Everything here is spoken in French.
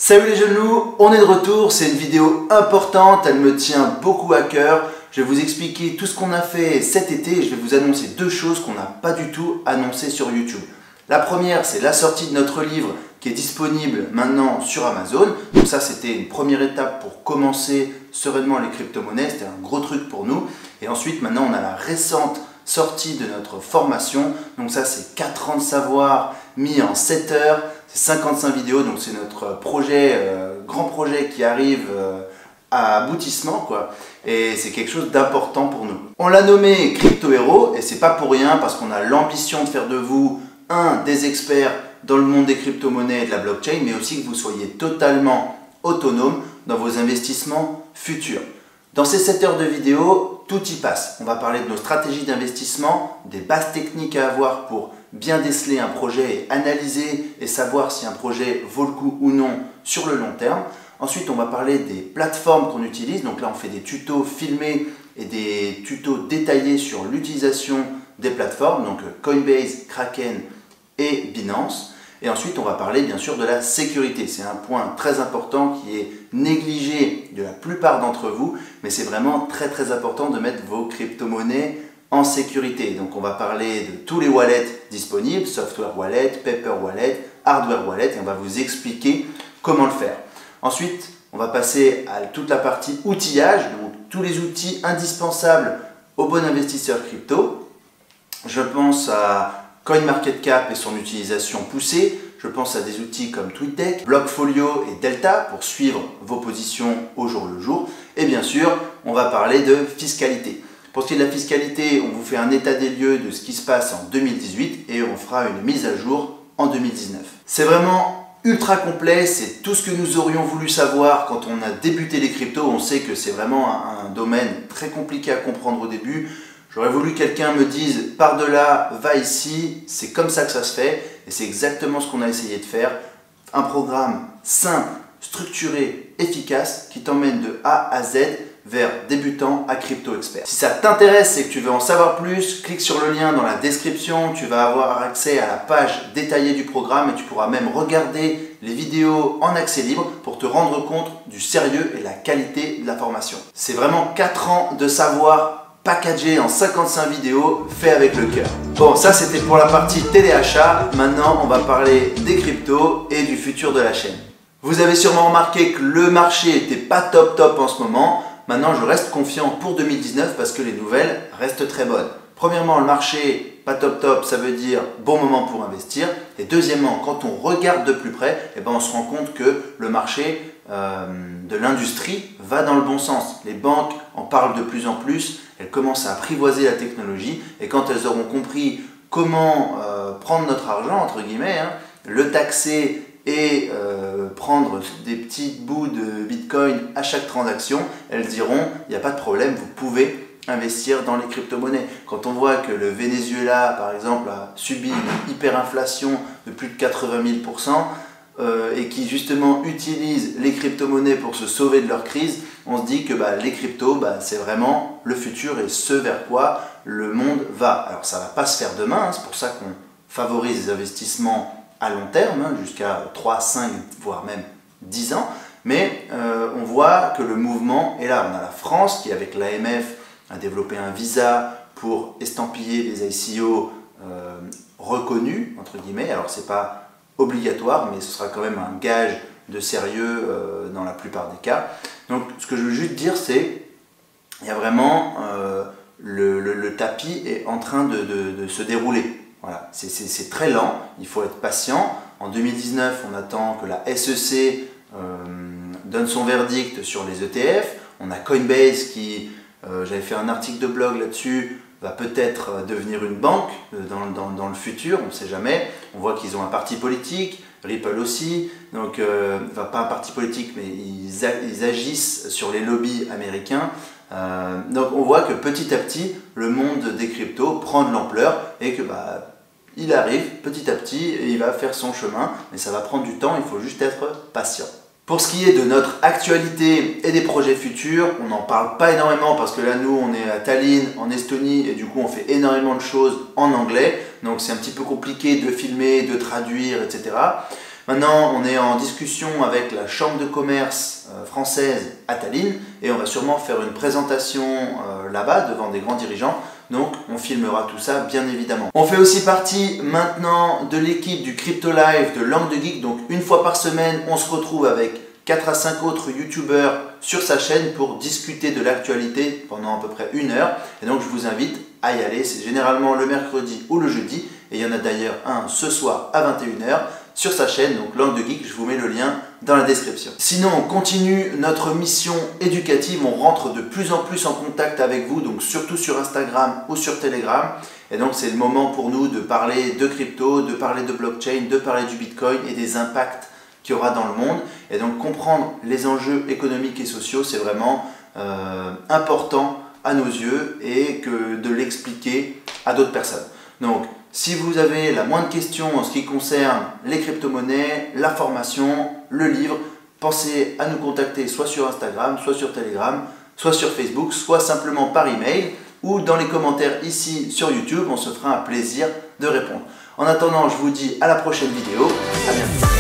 Salut les jeunes loups, on est de retour, c'est une vidéo importante, elle me tient beaucoup à cœur. Je vais vous expliquer tout ce qu'on a fait cet été et je vais vous annoncer deux choses qu'on n'a pas du tout annoncées sur YouTube. La première, c'est la sortie de notre livre qui est disponible maintenant sur Amazon. Donc ça, c'était une première étape pour commencer sereinement les crypto-monnaies, c'était un gros truc pour nous. Et ensuite, maintenant, on a la récente sortie de notre formation. Donc ça, c'est 4 ans de savoir mis en 7 heures. C'est 55 vidéos, donc c'est notre projet, grand projet qui arrive à aboutissement, quoi. Et c'est quelque chose d'important pour nous. On l'a nommé Crypto Héros et c'est pas pour rien parce qu'on a l'ambition de faire de vous des experts dans le monde des crypto-monnaies et de la blockchain, mais aussi que vous soyez totalement autonome dans vos investissements futurs. Dans ces 7 heures de vidéo, tout y passe. On va parler de nos stratégies d'investissement, des bases techniques à avoir pour bien déceler un projet et analyser et savoir si un projet vaut le coup ou non sur le long terme. Ensuite, on va parler des plateformes qu'on utilise. Donc là, on fait des tutos filmés et des tutos détaillés sur l'utilisation des plateformes, donc Coinbase, Kraken et Binance. Et ensuite, on va parler bien sûr de la sécurité. C'est un point très important qui est négligé de la plupart d'entre vous, mais c'est vraiment très important de mettre vos crypto-monnaies en sécurité. Donc on va parler de tous les wallets disponibles, software wallet, paper wallet, hardware wallet, et on va vous expliquer comment le faire. Ensuite, on va passer à toute la partie outillage, donc tous les outils indispensables au bon investisseur crypto. Je pense à CoinMarketCap et son utilisation poussée. Je pense à des outils comme TweetDeck, Blockfolio et Delta pour suivre vos positions au jour le jour. Et bien sûr, on va parler de fiscalité. Pour ce qui est de la fiscalité, on vous fait un état des lieux de ce qui se passe en 2018 et on fera une mise à jour en 2019. C'est vraiment ultra complet, c'est tout ce que nous aurions voulu savoir quand on a débuté les cryptos. On sait que c'est vraiment un domaine très compliqué à comprendre au début. J'aurais voulu que quelqu'un me dise par de là, va ici, c'est comme ça que ça se fait et c'est exactement ce qu'on a essayé de faire. Un programme simple, structuré, efficace qui t'emmène de A à Z vers débutant à crypto expert. Si ça t'intéresse et que tu veux en savoir plus, clique sur le lien dans la description, tu vas avoir accès à la page détaillée du programme et tu pourras même regarder les vidéos en accès libre pour te rendre compte du sérieux et la qualité de la formation. C'est vraiment 4 ans de savoir packagé en 55 vidéos fait avec le cœur. Bon, ça c'était pour la partie téléachat. Maintenant, on va parler des cryptos et du futur de la chaîne. Vous avez sûrement remarqué que le marché n'était pas top en ce moment. Maintenant, je reste confiant pour 2019 parce que les nouvelles restent très bonnes. Premièrement, le marché pas top, ça veut dire bon moment pour investir. Et deuxièmement, quand on regarde de plus près, on se rend compte que le marché de l'industrie va dans le bon sens. Les banques en parlent de plus en plus, elles commencent à apprivoiser la technologie et quand elles auront compris comment prendre notre argent, entre guillemets, le taxer et prendre des petits bouts de Bitcoin à chaque transaction, elles diront il n'y a pas de problème, vous pouvez investir dans les crypto-monnaies. Quand on voit que le Venezuela, par exemple, a subi une hyperinflation de plus de 80 000% et qui justement utilisent les crypto-monnaies pour se sauver de leur crise, on se dit que les cryptos, c'est vraiment le futur et ce vers quoi le monde va. Alors ça ne va pas se faire demain, c'est pour ça qu'on favorise les investissements à long terme, jusqu'à 3, 5, voire même 10 ans, mais on voit que le mouvement est là. On a la France qui, avec l'AMF, a développé un visa pour estampiller des ICO reconnus, entre guillemets. Alors c'est pas obligatoire, mais ce sera quand même un gage de sérieux dans la plupart des cas. Donc ce que je veux juste dire, c'est il y a vraiment le tapis est en train de se dérouler. Voilà, c'est très lent, il faut être patient. En 2019, on attend que la SEC donne son verdict sur les ETF. On a Coinbase qui, j'avais fait un article de blog là-dessus, va peut-être devenir une banque dans le futur, on ne sait jamais. On voit qu'ils ont un parti politique, Ripple aussi, donc pas un parti politique, mais ils agissent sur les lobbies américains. Donc on voit que petit à petit, le monde des cryptos prend de l'ampleur et que il arrive petit à petit et il va faire son chemin, mais ça va prendre du temps, il faut juste être patient. Pour ce qui est de notre actualité et des projets futurs, on n'en parle pas énormément parce que là nous on est à Tallinn en Estonie et du coup on fait énormément de choses en anglais, donc c'est un petit peu compliqué de filmer, de traduire, etc. Maintenant, on est en discussion avec la chambre de commerce française à Tallinn et on va sûrement faire une présentation là-bas devant des grands dirigeants. Donc, on filmera tout ça, bien évidemment. On fait aussi partie maintenant de l'équipe du Crypto Live de Langue de Geek. Donc, une fois par semaine, on se retrouve avec 4 à 5 autres youtubeurs sur sa chaîne pour discuter de l'actualité pendant à peu près 1 heure. Et donc, je vous invite à y aller. C'est généralement le mercredi ou le jeudi. Et il y en a d'ailleurs un ce soir à 21 h sur sa chaîne, donc Langue de Geek, je vous mets le lien dans la description. Sinon, on continue notre mission éducative, on rentre de plus en plus en contact avec vous, donc surtout sur Instagram ou sur Telegram. Et donc c'est le moment pour nous de parler de crypto, de parler de blockchain, de parler du Bitcoin et des impacts qu'il y aura dans le monde. Et donc comprendre les enjeux économiques et sociaux, c'est vraiment important à nos yeux et que de l'expliquer à d'autres personnes. Donc, si vous avez la moindre question en ce qui concerne les crypto-monnaies, la formation, le livre, pensez à nous contacter soit sur Instagram, soit sur Telegram, soit sur Facebook, soit simplement par email ou dans les commentaires ici sur YouTube. On se fera un plaisir de répondre. En attendant, je vous dis à la prochaine vidéo. À bientôt.